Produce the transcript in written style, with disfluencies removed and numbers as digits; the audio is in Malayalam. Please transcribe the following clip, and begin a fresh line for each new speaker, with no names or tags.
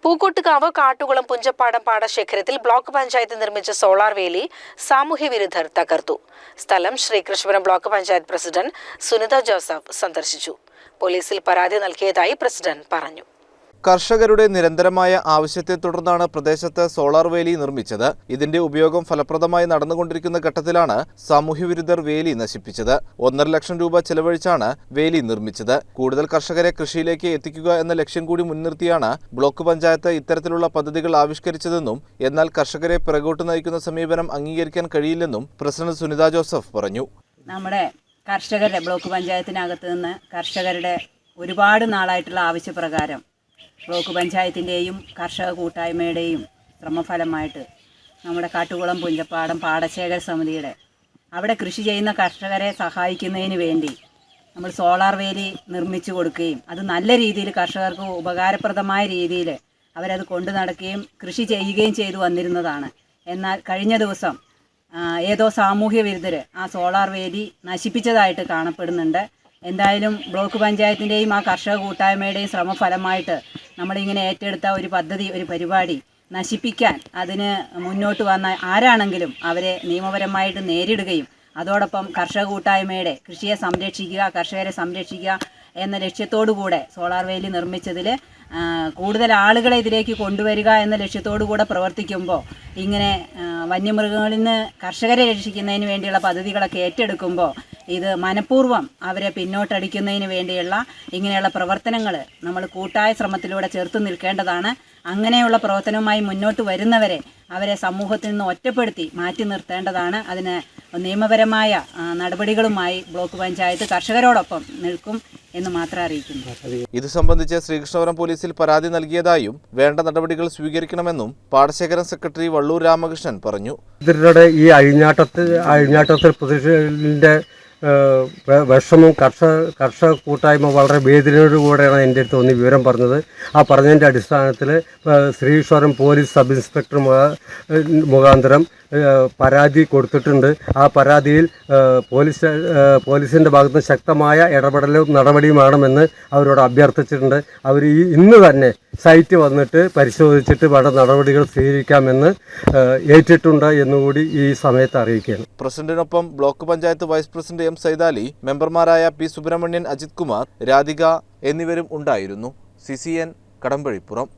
പൂക്കോട്ടുകാവ് കാട്ടുകുളം പുഞ്ചപ്പാടം പാടശേഖരത്തിൽ ബ്ലോക്ക് പഞ്ചായത്ത് നിർമ്മിച്ച സോളാർ വേലി സാമൂഹ്യ വിരുദ്ധർ തകർത്തു. സ്ഥലം ശ്രീകൃഷ്ണപുരം ബ്ലോക്ക് പഞ്ചായത്ത് പ്രസിഡന്റ് സുനിത ജോസഫ് സന്ദർശിച്ചു. പോലീസിൽ പരാതി നൽകിയതായി പ്രസിഡന്റ് പറഞ്ഞു.
കർഷകരുടെ നിരന്തരമായ ആവശ്യത്തെ തുടർന്നാണ് പ്രദേശത്ത് സോളാർ വേലി നിർമ്മിച്ചത്. ഇതിന്റെ ഉപയോഗം ഫലപ്രദമായി നടന്നുകൊണ്ടിരിക്കുന്ന ഘട്ടത്തിലാണ് സാമൂഹ്യവിരുദ്ധർ വേലി നശിപ്പിച്ചത്. 1.5 ലക്ഷം രൂപ ചെലവഴിച്ചാണ് വേലി നിർമ്മിച്ചത്. കൂടുതൽ കർഷകരെ കൃഷിയിലേക്ക് എത്തിക്കുക എന്ന ലക്ഷ്യം കൂടി മുൻനിർത്തിയാണ് ബ്ലോക്ക് പഞ്ചായത്ത് ഇത്തരത്തിലുള്ള പദ്ധതികൾ ആവിഷ്കരിച്ചതെന്നും എന്നാൽ കർഷകരെ പിറകോട്ട് നയിക്കുന്ന സമീപനം അംഗീകരിക്കാൻ കഴിയില്ലെന്നും പ്രസിഡന്റ് സുനിത ജോസഫ് പറഞ്ഞു.
നമ്മുടെ കർഷകരുടെ ബ്ലോക്ക് പഞ്ചായത്തിനകത്ത് നിന്ന് കർഷകരുടെ ഒരുപാട് നാളായിട്ടുള്ള ആവശ്യപ്രകാരം ബ്ലോക്ക് പഞ്ചായത്തിൻ്റെയും കർഷക കൂട്ടായ്മയുടെയും ശ്രമഫലമായിട്ട് നമ്മുടെ കാട്ടുകുളം പുഞ്ചപ്പാടം പാടശേഖര സമിതിയുടെ അവിടെ കൃഷി ചെയ്യുന്ന കർഷകരെ സഹായിക്കുന്നതിന് വേണ്ടി നമ്മൾ സോളാർ വേലി നിർമ്മിച്ചു കൊടുക്കുകയും അത് നല്ല രീതിയിൽ കർഷകർക്ക് ഉപകാരപ്രദമായ രീതിയിൽ അവരത് കൊണ്ടു നടക്കുകയും കൃഷി ചെയ്യുകയും ചെയ്തു വന്നിരുന്നതാണ്. എന്നാൽ കഴിഞ്ഞ ദിവസം ഏതോ സാമൂഹ്യ വിരുദ്ധർ ആ സോളാർ വേലി നശിപ്പിച്ചതായിട്ട് കാണപ്പെടുന്നുണ്ട്. എന്തായാലും ബ്ലോക്ക് പഞ്ചായത്തിൻ്റെയും ആ കർഷക കൂട്ടായ്മയുടെയും ശ്രമഫലമായിട്ട് നമ്മളിങ്ങനെ ഏറ്റെടുത്ത ഒരു പദ്ധതി, ഒരു പരിപാടി നശിപ്പിക്കാൻ അതിന് മുന്നോട്ട് വന്ന ആരാണെങ്കിലും അവരെ നിയമപരമായിട്ട് നേരിടുകയും അതോടൊപ്പം കർഷക കൂട്ടായ്മയുടെ കൃഷിയെ സംരക്ഷിക്കുക, കർഷകരെ സംരക്ഷിക്കുക എന്ന ലക്ഷ്യത്തോടുകൂടെ സോളാർ വേലി നിർമ്മിച്ചതിൽ കൂടുതൽ ആളുകളെ ഇതിലേക്ക് കൊണ്ടുവരിക എന്ന ലക്ഷ്യത്തോടു കൂടെ പ്രവർത്തിക്കുമ്പോൾ ഇങ്ങനെ വന്യമൃഗങ്ങളിൽ നിന്ന് കർഷകരെ രക്ഷിക്കുന്നതിന് വേണ്ടിയുള്ള പദ്ധതികളൊക്കെ ഏറ്റെടുക്കുമ്പോൾ ഇത് മനഃപൂർവ്വം അവരെ പിന്നോട്ടടിക്കുന്നതിന് വേണ്ടിയുള്ള ഇങ്ങനെയുള്ള പ്രവർത്തനങ്ങൾ നമ്മൾ കൂട്ടായ ശ്രമത്തിലൂടെ ചേർത്ത് നിൽക്കേണ്ടതാണ്. അങ്ങനെയുള്ള പ്രവർത്തനവുമായി മുന്നോട്ട് വരുന്നവരെ അവരെ സമൂഹത്തിൽ നിന്ന് ഒറ്റപ്പെടുത്തി മാറ്റി നിർത്തേണ്ടതാണ്. അതിന് നിയമപരമായ നടപടികളുമായി ബ്ലോക്ക് പഞ്ചായത്ത് കർഷകരോടൊപ്പം നിൽക്കും എന്ന് മാത്രം അറിയിക്കുന്നു.
ഇത് സംബന്ധിച്ച് ശ്രീകൃഷ്ണപുരം പോലീസിൽ പരാതി നൽകിയതായും വേണ്ട നടപടികൾ സ്വീകരിക്കണമെന്നും പാടശേഖരം സെക്രട്ടറി വള്ളൂർ രാമകൃഷ്ണൻ പറഞ്ഞു.
ഇതിലൂടെ ഈ അഴിഞ്ഞാട്ടത്തിൽ പ്രതിഷേധത്തിന്റെ വിഷമം കർഷക കൂട്ടായ്മ വളരെ വേദനയോടുകൂടെയാണ് എൻ്റെ അടുത്ത് വന്ന് വിവരം പറഞ്ഞത്. ആ പറഞ്ഞതിൻ്റെ അടിസ്ഥാനത്തിൽ ശ്രീകൃഷ്ണപുരം പോലീസ് സബ് ഇൻസ്പെക്ടർ മുഖാന്തരം പരാതി കൊടുത്തിട്ടുണ്ട്. ആ പരാതിയിൽ പോലീസിൻ്റെ ഭാഗത്ത് ശക്തമായ ഇടപെടലും നടപടിയും വേണമെന്ന് അവരോട് അഭ്യർത്ഥിച്ചിട്ടുണ്ട്. അവർ ഇന്ന് തന്നെ സൈറ്റ് വന്നിട്ട് പരിശോധിച്ചിട്ട് വേണ്ട നടപടികൾ സ്വീകരിക്കാമെന്ന് ഏറ്റിട്ടുണ്ട് എന്നുകൂടി ഈ സമയത്ത് അറിയിക്കുകയാണ്.
പ്രസിഡന്റിനൊപ്പം block panchayat vice president M Saidali, മെമ്പർമാരായ പി സുബ്രഹ്മണ്യൻ, അജിത് കുമാർ, രാധിക എന്നിവരും ഉണ്ടായിരുന്നു. CCN കടമ്പഴിപ്പുറം.